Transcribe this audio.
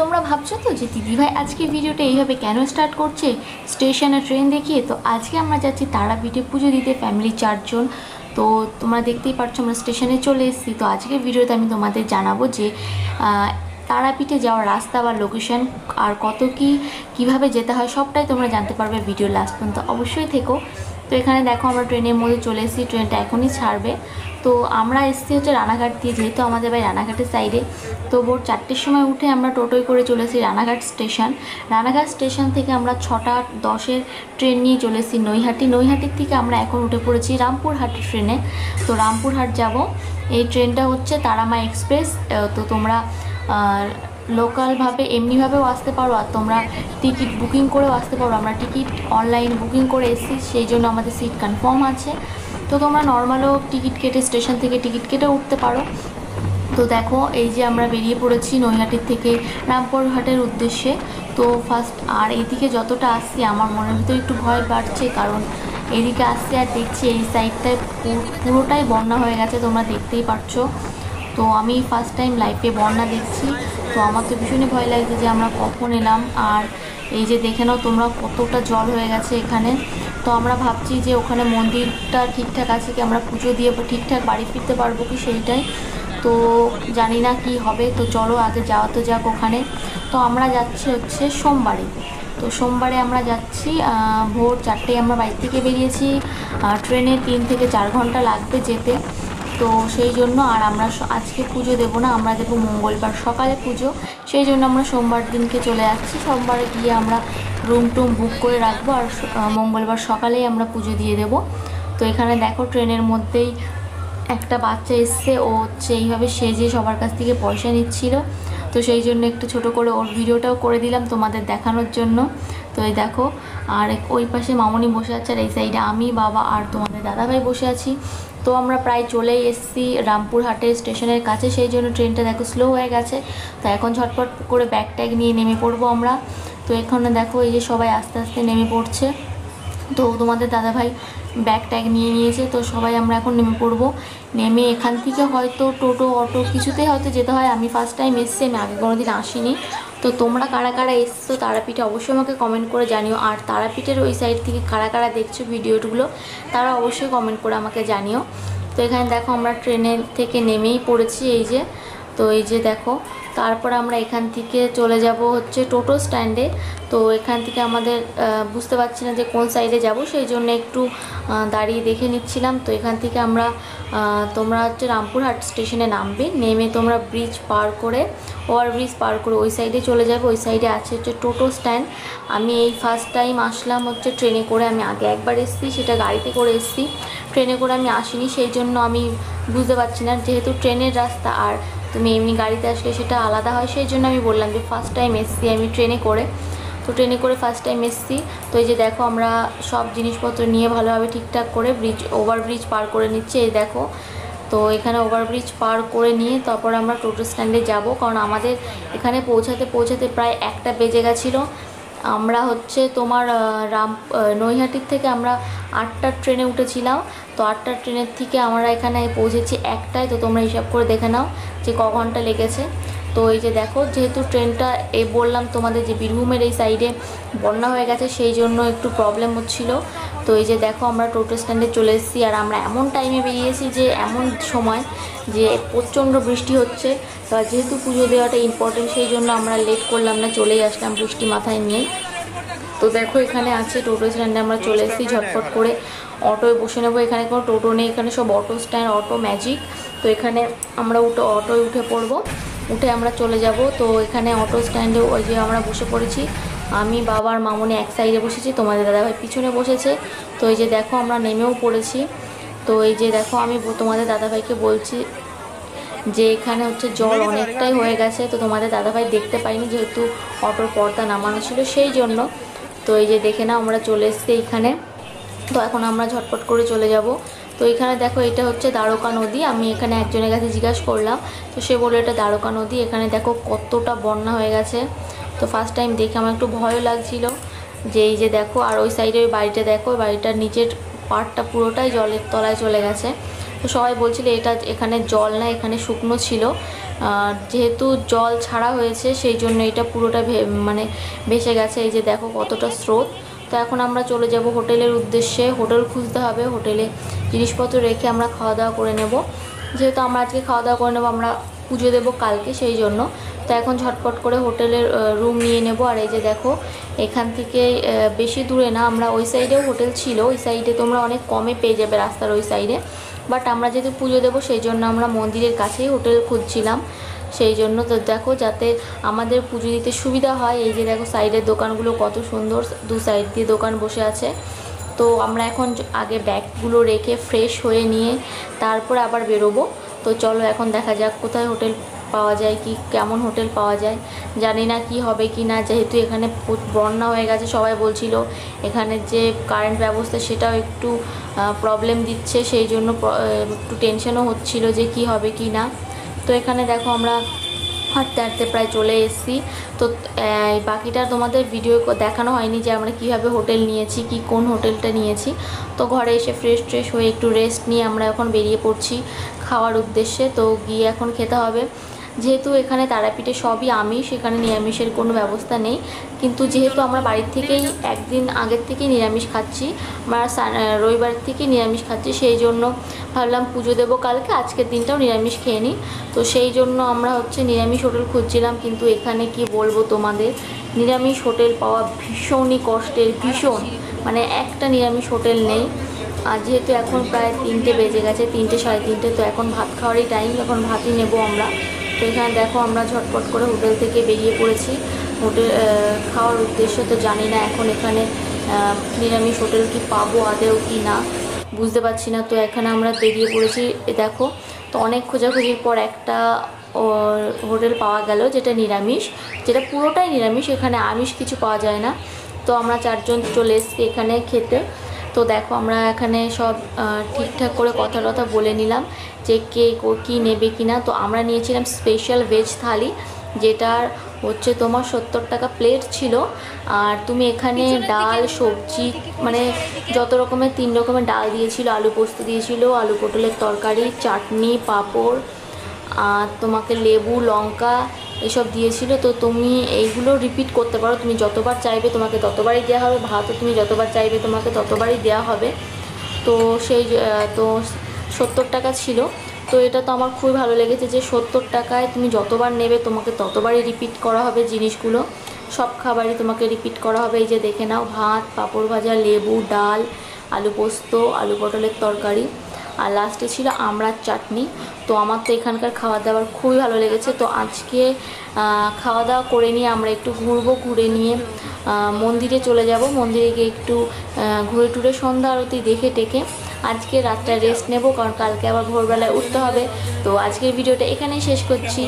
তোমরা ভাবছো তো যে দিদিভাই আজকে ভিডিওটা এইভাবে কেন স্টার্ট করছে স্টেশনে ট্রেন দেখিয়ে। তো আজকে আমরা যাচ্ছি তারাপীঠে পুজো দিতে, ফ্যামিলি 4 জন। তো তোমরা দেখতেই পাচ্ছ আমরা স্টেশনে চলে এসেছি। তো আজকের ভিডিওতে আমি তোমাদের জানাবো যে তারাপীঠে যাওয়ার রাস্তা বা লোকেশন আর কত কীভাবে যেতে হয় সবটাই তোমরা জানতে পারবে ভিডিও লাস্ট পর্যন্ত অবশ্যই থেকো। তো এখানে দেখো আমরা ট্রেনের মধ্যে চলে এসেছি, ট্রেনটা এখনই ছাড়বে। তো আমরা এসেছি হচ্ছে রানাঘাট দিয়ে, যেহেতু আমাদের বাড়ি রানাঘাটের সাইডে। তো ভোর 4টের সময় উঠে আমরা টোটোয় করে চলে এসেছি রানাঘাট স্টেশন। রানাঘাট স্টেশন থেকে আমরা 6টা 10-এর ট্রেন নিয়ে চলে এসেছি নৈহাটি। নৈহাটির থেকে আমরা এখন উঠে পড়েছি রামপুরহাটের ট্রেনে। তো রামপুরহাট যাব। এই ট্রেনটা হচ্ছে তারামা এক্সপ্রেস। তো তোমরা লোকালভাবে এমনিভাবেও আসতে পারো, আর তোমরা টিকিট বুকিং করেও আসতে পারো। আমরা টিকিট অনলাইন বুকিং করে এসেছি, সেই জন্য আমাদের সিট কনফার্ম আছে। তো তোমরা নর্মালও টিকিট কেটে স্টেশন থেকে টিকিট কেটে উঠতে পারো। তো দেখো এই যে আমরা বেরিয়ে পড়েছি নৈহাটির থেকে রামপুরহাটের উদ্দেশ্যে। তো ফার্স্ট আর এইদিকে যতটা আসছি আমার মনের ভিতরে একটু ভয় বাড়ছে, কারণ এইদিকে আসছে আর দেখছি এই সাইডটায় পুরোটাই বন্যা হয়ে গেছে, তোমরা দেখতেই পারছো। তো আমি ফার্স্ট টাইম লাইফে বন্যা দেখছি। তো আমার তো ভীষণই ভয় লাগছে যে আমরা কখন এলাম। আর এই যে দেখে নাও তোমরা কতটা জল হয়ে গেছে এখানে। তো আমরা ভাবছি যে ওখানে মন্দিরটা ঠিকঠাক আছে কি, আমরা পুজো দিয়ে ঠিকঠাক বাড়ি ফিরতে পারবো কি, সেইটাই তো জানি না কি হবে। তো চলো আগে যাওয়া তো যাক ওখানে। তো আমরা যাচ্ছি হচ্ছে সোমবারে। তো সোমবারে আমরা যাচ্ছি ভোর 4টায় আমরা বাড়ি থেকে বেরিয়েছি। ট্রেনে 3 থেকে 4 ঘন্টা লাগবে যেতে। তো সেই জন্য আর আমরা আজকে পুজো দেবো না, আমরা দেবো মঙ্গলবার সকালে পুজো। সেই জন্য আমরা সোমবার দিনকে চলে যাচ্ছি। সোমবারে গিয়ে আমরা রুম টুম বুক করে রাখবো, আর মঙ্গলবার সকালেই আমরা পুজো দিয়ে দেবো। তো এখানে দেখো ট্রেনের মধ্যেই একটা বাচ্চা এসছে, ও হচ্ছে এইভাবে সেজে সবার কাছ থেকে পয়সা নিচ্ছিল। তো সেই জন্য একটু ছোট করে ওর ভিডিওটাও করে দিলাম তোমাদের দেখানোর জন্য। তো এই দেখো, আর ওই পাশে মামনি বসে আছে, আর এই সাইডে আমি, বাবা আর তোমাদের দাদাভাই বসে আছি। তো আমরা প্রায় চলেই এসেছি রামপুরহাটের স্টেশনের কাছে, সেই জন্য ট্রেনটা দেখো স্লো হয়ে গেছে। তো এখন ঝটপট করে ব্যাগ ট্যাগ নিয়ে নেমে পড়বো আমরা। তো এখানে দেখো এই যে সবাই আস্তে আস্তে নেমে পড়ছে। তো তোমাদের দাদাভাই ব্যাগ ট্যাগ নিয়ে নিয়েছে। তো সবাই আমরা এখন নেমে পড়বো। নেমে এখান থেকে হয়তো টোটো অটো কিছুতেই হয়তো যেতে হয়। আমি ফার্স্ট টাইম এসছি, আমি আগে কোনো দিন আসিনি। তো তোমরা কারা কারা এসছো তারাপীঠে অবশ্যই আমাকে কমেন্ট করে জানিও। আর তারাপীঠের ওই সাইড থেকে কারা কারা দেখছো ভিডিওগুলো তারা অবশ্যই কমেন্ট করে আমাকে জানিও। তো এখানে দেখো আমরা ট্রেনের থেকে নেমেই পড়েছি এই যে। তো এই যে দেখো, তারপর আমরা এখান থেকে চলে যাব হচ্ছে টোটো স্ট্যান্ডে। তো এখান থেকে আমাদের বুঝতে পারছি না যে কোন সাইডে যাব, সেই জন্য একটু দাঁড়িয়ে দেখে নিচ্ছিলাম। তো এখান থেকে আমরা তোমরা হচ্ছে রামপুরহাট স্টেশনে নামবে, নেমে তোমরা ব্রিজ পার করে ওভারব্রিজ পার করে ওই সাইডে চলে যাবে। ওই সাইডে আছে হচ্ছে টোটো স্ট্যান্ড। আমি এই ফার্স্ট টাইম আসলাম হচ্ছে ট্রেনে করে। আমি আগে একবার এসেছি, সেটা গাড়িতে করে এসেছি, ট্রেনে করে আমি আসিনি। সেই জন্য আমি বুঝতে পারছি না, যেহেতু ট্রেনের রাস্তা আর তুমি এমনি গাড়িতে আসলে সেটা আলাদা হয়। সেই জন্য আমি বললাম যে ফার্স্ট টাইম এসেছি আমি ট্রেনে করে। তো ট্রেনে করে ফার্স্ট টাইম এসেছি। তো এই যে দেখো আমরা সব জিনিসপত্র নিয়ে ভালোভাবে ঠিকঠাক করে ওভারব্রিজ পার করে নিচ্ছি, এই দেখো। তো এখানে ওভারব্রিজ পার করে নিয়ে তারপর আমরা টোটো স্ট্যান্ডে যাব, কারণ আমাদের এখানে পৌঁছাতে প্রায় 1টা বেজে গেছিলো। আমরা হচ্ছে তোমার নৈহাটির থেকে আমরা 8টার ট্রেনে উঠেছিলাম। তো 8টার ট্রেনের থেকে আমরা এখানে পৌঁছেছি 1টায়। তো তোমরা হিসাব করে দেখে নাও যে ক ঘন্টা লেগেছে। তো এই যে দেখো, যেহেতু ট্রেনটা বললাম তোমাদের যে বীরভূমের এই সাইডে বন্যা হয়ে গেছে, সেই জন্য একটু প্রবলেম হচ্ছিলো। তো এই যে দেখো আমরা টোটো স্ট্যান্ডে চলে এসেছি। আর আমরা এমন টাইমে বেরিয়েছি যে এমন সময় যে প্রচণ্ড বৃষ্টি হচ্ছে। তো যেহেতু পুজো দেওয়াটা ইম্পর্টেন্ট, সেই জন্য আমরা লেট করলাম না, চলেই আসলাম বৃষ্টি মাথায় নিয়েই। তো দেখো এখানে আছে টোটো স্ট্যান্ডে আমরা চলে এসেছি। ঝটপট করে অটোয় বসে নেবো। এখানে কোনো টোটো নেই, এখানে সব অটো স্ট্যান্ড, অটো ম্যাজিক। তো এখানে আমরা অটোয় উঠে পড়বো, উঠে আমরা চলে যাব। তো এখানে অটো স্ট্যান্ডে ওই যে আমরা বসে পড়েছি, আমি, বাবার, মামনি এক সাইডে বসেছি, তোমাদের দাদাভাই পিছনে বসেছে। তো এই যে দেখো আমরা নেমেও পড়েছি। তো এই যে দেখো আমি তোমাদের দাদাভাইকে বলছি যে এখানে হচ্ছে জল অনেকটাই হয়ে গেছে। তো তোমাদের দাদাভাই দেখতে পাইনি, যেহেতু অটোর পর্দা নামানো ছিল, সেই জন্য। তো এই যে দেখে না আমরা চলে এসেছি এইখানে। তো এখন আমরা ঝটপট করে চলে যাব। তো এখানে দেখো এটা হচ্ছে দ্বারকা নদী। আমি এখানে একজনের কাছে জিজ্ঞাসা করলাম, তো সে বললো এটা দ্বারকা নদী। এখানে দেখো কতটা বন্যা হয়ে গেছে। তো ফার্স্ট টাইম দেখে আমার একটু ভয়ও লাগছিল যে এই যে দেখো, আর ওই সাইডে ওই বাড়িটা দেখো, বাড়িটার নিচের পার্টটা পুরোটাই জলের তলায় চলে গেছে। তো সবাই বলছিল এটা এখানে জল না, এখানে শুকনো ছিল, যেহেতু জল ছাড়া হয়েছে সেই জন্য এটা পুরোটা মানে ভেসে গেছে। এই যে দেখো কতটা স্রোত। তো এখন আমরা চলে যাব হোটেলের উদ্দেশ্যে, হোটেল খুঁজতে হবে, হোটেলে জিনিসপত্র রেখে আমরা খাওয়া দাওয়া করে নেব। যেহেতু আমরা আজকে খাওয়া দাওয়া করে নেবো, আমরা পুজো দেবো কালকে, সেই জন্য। তো এখন ঝটপট করে হোটেলের রুম নিয়ে নেব। আর এই যে দেখো এখান থেকে বেশি দূরে না, আমরা ওই সাইডেও হোটেল ছিল, ওই সাইডে তোমরা অনেক কমে পেয়ে যাবে রাস্তার ওই সাইডে। বাট আমরা যেহেতু পুজো দেবো সেই জন্য আমরা মন্দিরের কাছেই হোটেল খুঁজছিলাম, সেই জন্য। তো দেখো যাতে আমাদের পুজো দিতে সুবিধা হয়, এই যে দেখো সাইডের দোকানগুলো কত সুন্দর, দু সাইড দিয়ে দোকান বসে আছে। তো আমরা এখন আগে ব্যাগগুলো রেখে ফ্রেশ হয়ে নিয়ে তারপর আবার বেরোবো। তো চলো এখন দেখা যাক কোথায় হোটেল পাওয়া যায়, কি কেমন হোটেল পাওয়া যায়। জানি না কি হবে কি না, যেহেতু এখানে বন্যা হয়ে গেছে, সবাই বলছিল এখানে যে কারেন্ট ব্যবস্থা সেটাও একটু প্রবলেম দিচ্ছে, সেই জন্য একটু টেনশনও হচ্ছিল যে কি হবে কি না। তো এখানে দেখো আমরা হাঁটতে হাঁটতে প্রায় চলে এসেছি। তো বাকিটা তোমাদের ভিডিও দেখানো হয়নি যে আমরা কীভাবে হোটেল নিয়েছি, কি কোন হোটেলটা নিয়েছি। তো ঘরে এসে ফ্রেশ হয়ে একটু রেস্ট নিয়ে আমরা এখন বেরিয়ে পড়ছি খাওয়ার উদ্দেশ্যে। তো গিয়ে এখন খেতে হবে। যেহেতু এখানে তারাপীঠে সবই আমিষ, এখানে নিরামিষের কোনো ব্যবস্থা নেই, কিন্তু যেহেতু আমরা বাড়ির থেকেই একদিন আগের থেকেই নিরামিষ খাচ্ছি, আমরা রবিবার থেকেই নিরামিষ খাচ্ছি, সেই জন্য ভাবলাম পুজো দেবো কালকে, আজকের দিনটাও নিরামিষ খেয়ে নিই। তো সেই জন্য আমরা নিরামিষ হোটেল খুঁজছিলাম, কিন্তু এখানে কি বলবো তোমাদের, নিরামিষ হোটেল পাওয়া ভীষণই কষ্টের, ভীষণ, মানে একটা নিরামিষ হোটেল নেই। আর যেহেতু এখন প্রায় 3টে বেজে গেছে, 3টে সাড়ে 3টে, তো এখন ভাত খাওয়ারই টাইম, এখন ভাতই নেবো আমরা। তো এখানে দেখো আমরা ঝটপট করে হোটেল থেকে বেরিয়ে পড়েছি হোটেল খাওয়ার উদ্দেশ্যে। তো জানি না এখন এখানে নিরামিষ হোটেল কি পাবো আদেও কি না, বুঝতে পারছি না। তো এখানে আমরা বেরিয়ে পড়েছি দেখো। তো অনেক খোঁজাখুঁজির পর একটা হোটেল পাওয়া গেল যেটা নিরামিষ, যেটা পুরোটাই নিরামিষ, এখানে আমিষ কিছু পাওয়া যায় না। তো আমরা 4 জন চলে এসেছি এখানে খেতে। তো দেখো আমরা এখানে সব ঠিকঠাক করে কথা বলে নিলাম যে কে কী নেবে কি না। তো আমরা নিয়েছিলাম স্পেশাল ভেজ থালি, যেটার তোমার 70 টাকা প্লেট ছিল। আর তুমি এখানে ডাল সবজি মানে যত রকমের 3 রকমের ডাল দিয়েছিল, আলু পোস্ত দিয়েছিল, আলু পটলের তরকারি, চাটনি, পাঁপড়, আর তোমাকে লেবু লঙ্কা এসব দিয়েছিল। তো তুমি এইগুলো রিপিট করতে পারো, তুমি যতবার চাইবে তোমাকে ততবারই দেওয়া হবে, ভাতও তুমি যতবার চাইবে তোমাকে ততবারই দেওয়া হবে। তো সেই তো 70 টাকা ছিল। তো এটা তো আমার খুবই ভালো লেগেছে যে 70 টাকায় তুমি যতবার নেবে তোমাকে ততবারই রিপিট করা হবে জিনিসগুলো, সব খাবারই তোমাকে রিপিট করা হবে। এই যে দেখে নাও, ভাত, পাঁপড় ভাজা, লেবু, ডাল, আলু পোস্ত, আলু পটলের তরকারি, আর লাস্টে ছিল আমড়ার চাটনি। তো আমার তো এখানকার খাবার দাবার খুবই ভালো লেগেছে। তো আজকে খাওয়া দাওয়া করে নিয়ে আমরা একটু ঘুরবো, ঘুরে নিয়ে মন্দিরে চলে যাব, মন্দিরে গিয়ে একটু ঘুরে টুরে সন্ধ্যা আরতি দেখে টেকে আজকে রাতটা রেস্ট নেব, কারণ কালকে আবার ভোরবেলায় উঠতে হবে। তো আজকের ভিডিওটা এখানেই শেষ করছি।